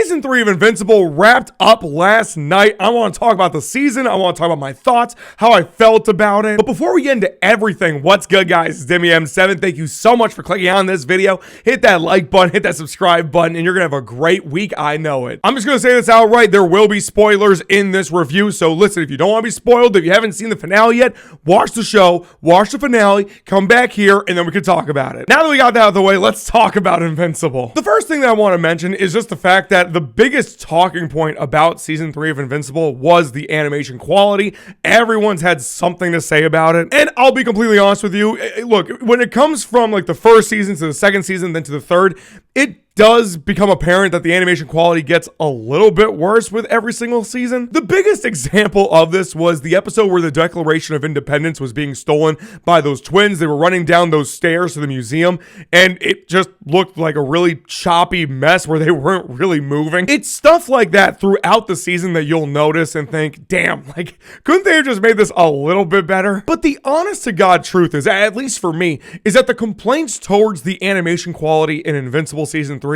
Season 3 of Invincible wrapped up last night. I want to talk about the season. I want to talk about my thoughts, how I felt about it. But before we get into everything, what's good, guys? It's Demi M7. Thank you so much for clicking on this video. Hit that like button, hit that subscribe button, and you're going to have a great week. I know it. I'm just going to say this outright. There will be spoilers in this review. So listen, if you don't want to be spoiled, if you haven't seen the finale yet, watch the show, watch the finale, come back here, and then we can talk about it. Now that we got that out of the way, let's talk about Invincible. The first thing that I want to mention is just the fact that the biggest talking point about season 3 of Invincible was the animation quality. Everyone's had something to say about it. And I'll be completely honest with you. Look, when it comes from like the first season to the second season, then to the third, it does become apparent that the animation quality gets a little bit worse with every single season. The biggest example of this was the episode where the Declaration of Independence was being stolen by those twins. They were running down those stairs to the museum, and it just looked like a really choppy mess where they weren't really moving. It's stuff like that throughout the season that you'll notice and think, damn, like, couldn't they have just made this a little bit better? But the honest to God truth is, at least for me, is that the complaints towards the animation quality in Invincible Season 3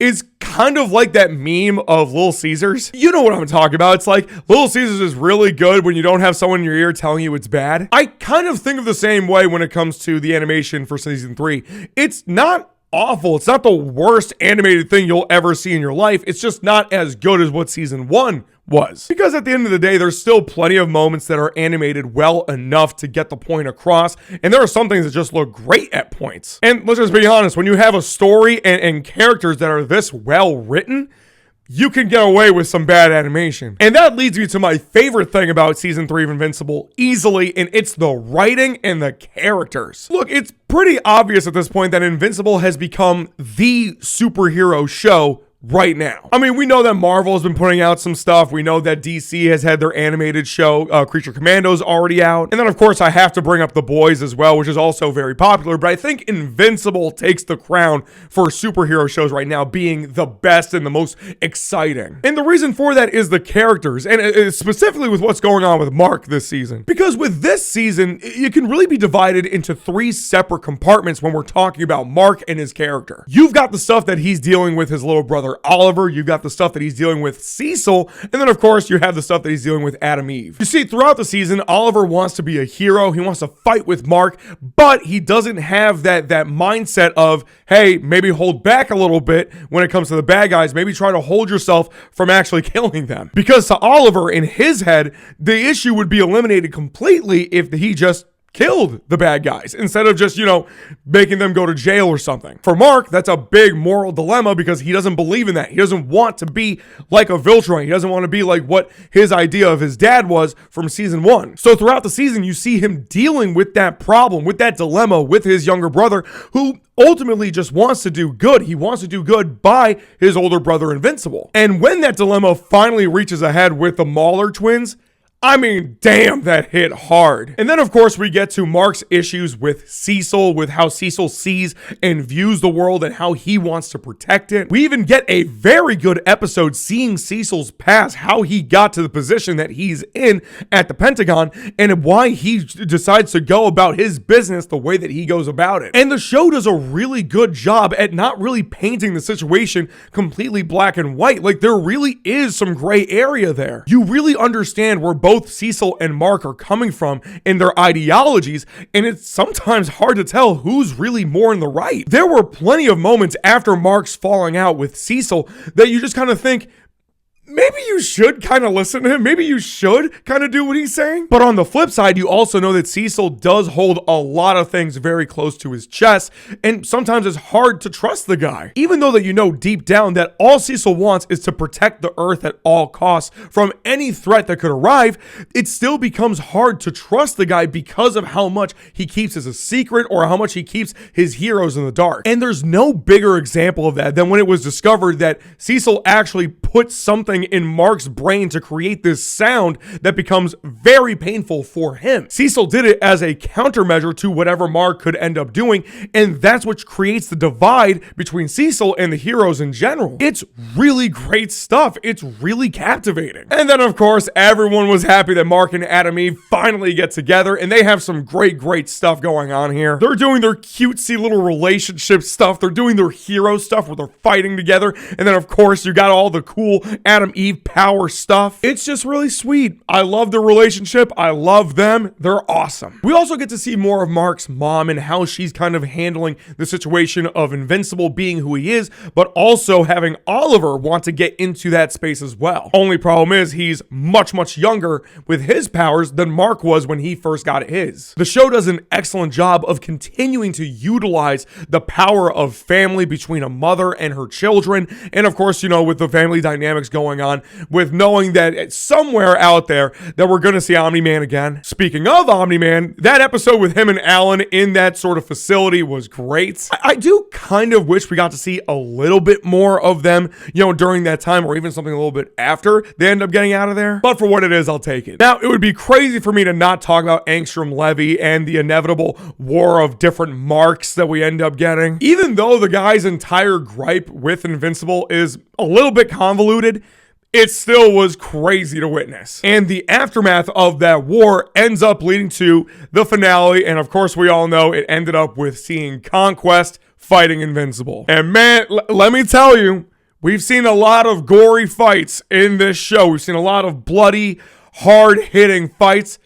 is kind of like that meme of Little Caesars. You know what I'm talking about. It's like Little Caesars is really good when you don't have someone in your ear telling you it's bad. I kind of think of the same way when it comes to the animation for Season 3. It's not awful. It's not the worst animated thing you'll ever see in your life. It's just not as good as what Season 1 was. Because at the end of the day, there's still plenty of moments that are animated well enough to get the point across, and there are some things that just look great at points. And let's just be honest, when you have a story and characters that are this well written, you can get away with some bad animation. And that leads me to my favorite thing about Season 3 of Invincible easily, and it's the writing and the characters. Look, it's pretty obvious at this point that Invincible has become the superhero show right now. I mean, we know that Marvel has been putting out some stuff. We know that DC has had their animated show, Creature Commandos, already out. And then, of course, I have to bring up The Boys as well, which is also very popular. But I think Invincible takes the crown for superhero shows right now being the best and the most exciting. And the reason for that is the characters, and specifically with what's going on with Mark this season. Because with this season, it can really be divided into 3 separate compartments when we're talking about Mark and his character. You've got the stuff that he's dealing with his little brother Oliver, you've got the stuff that he's dealing with Cecil, and then of course you have the stuff that he's dealing with Adam Eve. You see, throughout the season, Oliver wants to be a hero, he wants to fight with Mark, but he doesn't have that mindset of, hey, maybe hold back a little bit when it comes to the bad guys, maybe try to hold yourself from actually killing them. Because to Oliver, in his head, the issue would be eliminated completely if he just killed the bad guys instead of just, making them go to jail or something. For Mark, that's a big moral dilemma because he doesn't believe in that. He doesn't want to be like a Viltruin. He doesn't want to be like what his idea of his dad was from season 1. So throughout the season, you see him dealing with that problem, with that dilemma with his younger brother, who ultimately just wants to do good. He wants to do good by his older brother Invincible. And when that dilemma finally reaches a head with the Mauler twins, I mean, damn, that hit hard. And then, of course, we get to Mark's issues with Cecil, with how Cecil sees and views the world and how he wants to protect it. We even get a very good episode seeing Cecil's past, how he got to the position that he's in at the Pentagon, and why he decides to go about his business the way that he goes about it. And the show does a really good job at not really painting the situation completely black and white. Like, there really is some gray area there. You really understand where both Cecil and Mark are coming from in their ideologies, and it's sometimes hard to tell who's really more in the right. There were plenty of moments after Mark's falling out with Cecil that you just kind of think, maybe you should kind of listen to him. Maybe you should kind of do what he's saying. But on the flip side, you also know that Cecil does hold a lot of things very close to his chest, and sometimes it's hard to trust the guy. Even though that you know deep down that all Cecil wants is to protect the Earth at all costs from any threat that could arrive, it still becomes hard to trust the guy because of how much he keeps as a secret or how much he keeps his heroes in the dark. And there's no bigger example of that than when it was discovered that Cecil actually put something in Mark's brain to create this sound that becomes very painful for him. Cecil did it as a countermeasure to whatever Mark could end up doing, and that's what creates the divide between Cecil and the heroes in general. It's really great stuff. It's really captivating. And then, of course, everyone was happy that Mark and Adam Eve finally get together, and they have some great stuff going on here. They're doing their cutesy little relationship stuff. They're doing their hero stuff where they're fighting together. And then, of course, you got all the cool Adam Eve power stuff. It's just really sweet. I love their relationship. I love them. They're awesome. We also get to see more of Mark's mom and how she's kind of handling the situation of Invincible being who he is, but also having Oliver want to get into that space as well. Only problem is he's much younger with his powers than Mark was when he first got his. The show does an excellent job of continuing to utilize the power of family between a mother and her children, and of course, you know, with the family dynamics going on, with knowing that somewhere out there that we're gonna see Omni-Man again. Speaking of Omni-Man, that episode with him and Alan in that sort of facility was great. I do kind of wish we got to see a little bit more of them, you know, during that time, or even something a little bit after they end up getting out of there. But for what it is, I'll take it. Now, it would be crazy for me to not talk about Angstrom Levy and the inevitable war of different marks that we end up getting. Even though the guy's entire gripe with Invincible is a little bit convoluted, it still was crazy to witness. And the aftermath of that war ends up leading to the finale. And of course, we all know it ended up with seeing Conquest fighting Invincible. And man, let me tell you, we've seen a lot of gory fights in this show. We've seen a lot of bloody, hard-hitting fights.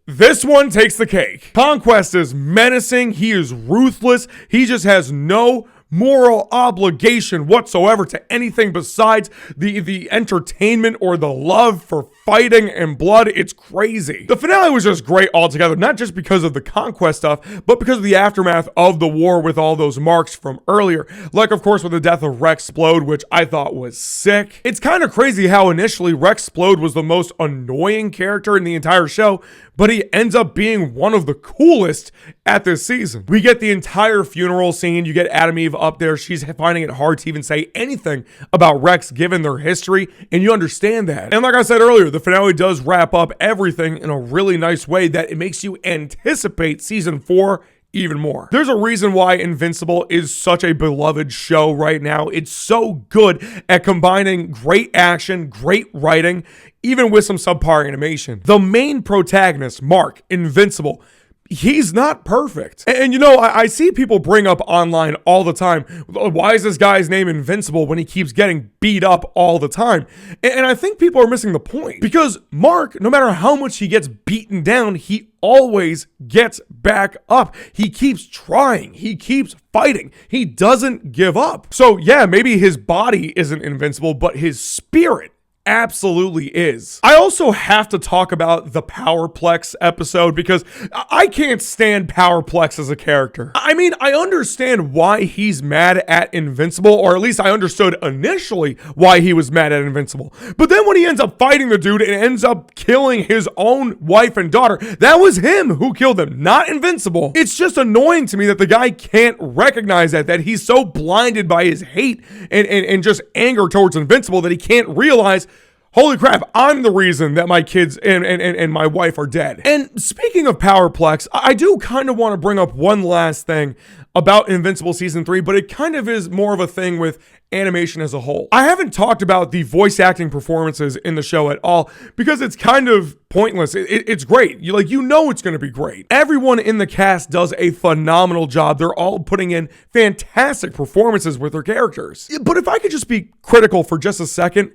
This one takes the cake. Conquest is menacing. He is ruthless. He just has no moral obligation whatsoever to anything besides the entertainment or the love for fighting and blood. It's crazy. The finale was just great altogether, not just because of the Conquest stuff, but because of the aftermath of the war with all those marks from earlier. Like, of course, with the death of Rexplode, which I thought was sick. It's kind of crazy how initially Rexplode was the most annoying character in the entire show, but he ends up being one of the coolest at this season. We get the entire funeral scene. You get Adam Eve up there. She's finding it hard to even say anything about Rex given their history, and you understand that. And like I said earlier, the finale does wrap up everything in a really nice way that it makes you anticipate season 4 even more. There's a reason why Invincible is such a beloved show right now. It's so good at combining great action, great writing, even with some subpar animation. The main protagonist, Mark, Invincible, he's not perfect. And you know, I see people bring up online all the time, why is this guy's name Invincible when he keeps getting beat up all the time? And I think people are missing the point. Because Mark, no matter how much he gets beaten down, he always gets back up. He keeps trying. He keeps fighting. He doesn't give up. So yeah, maybe his body isn't invincible, but his spirit absolutely is. I also have to talk about the Powerplex episode because I can't stand Powerplex as a character. I mean, I understand why he's mad at Invincible, or at least I understood initially why he was mad at Invincible. But then when he ends up fighting the dude and ends up killing his own wife and daughter, that was him who killed them, not Invincible. It's just annoying to me that the guy can't recognize that he's so blinded by his hate and just anger towards Invincible that he can't realize, holy crap, I'm the reason that my kids and my wife are dead. And speaking of Powerplex, I do kind of want to bring up one last thing about Invincible Season 3, but it kind of is more of a thing with animation as a whole. I haven't talked about the voice acting performances in the show at all because it's kind of pointless. It's great. You know it's going to be great. Everyone in the cast does a phenomenal job. They're all putting in fantastic performances with their characters. But if I could just be critical for just a second,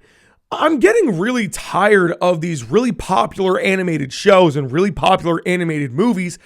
I'm getting really tired of these really popular animated shows and really popular animated movies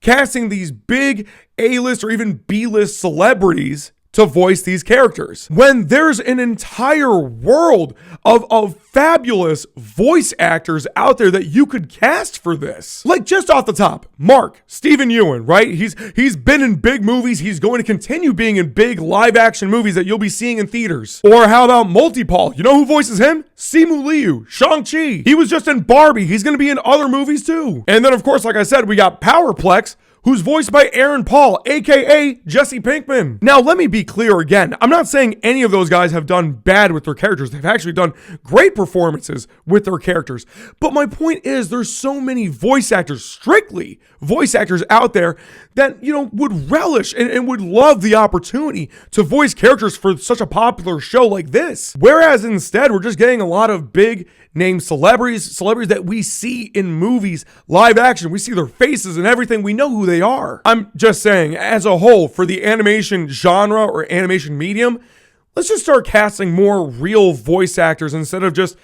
casting these big A-list or even B-list celebrities to voice these characters, when there's an entire world of fabulous voice actors out there that you could cast for this. Like, just off the top, Mark, Stephen Ewan, right? He's been in big movies. He's going to continue being in big live action movies that you'll be seeing in theaters. Or how about Multipaul? You know who voices him? Simu Liu, Shang-Chi. He was just in Barbie. He's going to be in other movies too. And then, of course, like I said, we got Powerplex, who's voiced by Aaron Paul, aka Jesse Pinkman. Now, let me be clear again. I'm not saying any of those guys have done bad with their characters. They've actually done great performances with their characters. But my point is, there's so many voice actors, strictly voice actors out there that, would relish and would love the opportunity to voice characters for such a popular show like this. Whereas instead, we're just getting a lot of big name celebrities that we see in movies, live action. We see their faces and everything. We know who they are. I'm just saying, as a whole, for the animation genre or animation medium, let's just start casting more real voice actors instead of just,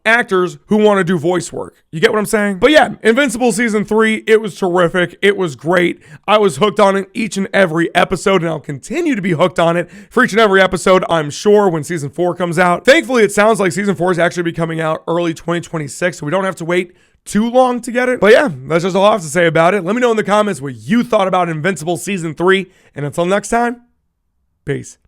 actors who want to do voice work. You get what I'm saying? But yeah, Invincible Season 3, it was terrific. It was great. I was hooked on it each and every episode, and I'll continue to be hooked on it for each and every episode, I'm sure, when Season 4 comes out. Thankfully, it sounds like Season 4 is actually be coming out early 2026, so we don't have to wait too long to get it. But yeah, that's just all I have to say about it. Let me know in the comments what you thought about Invincible Season 3, and until next time, peace.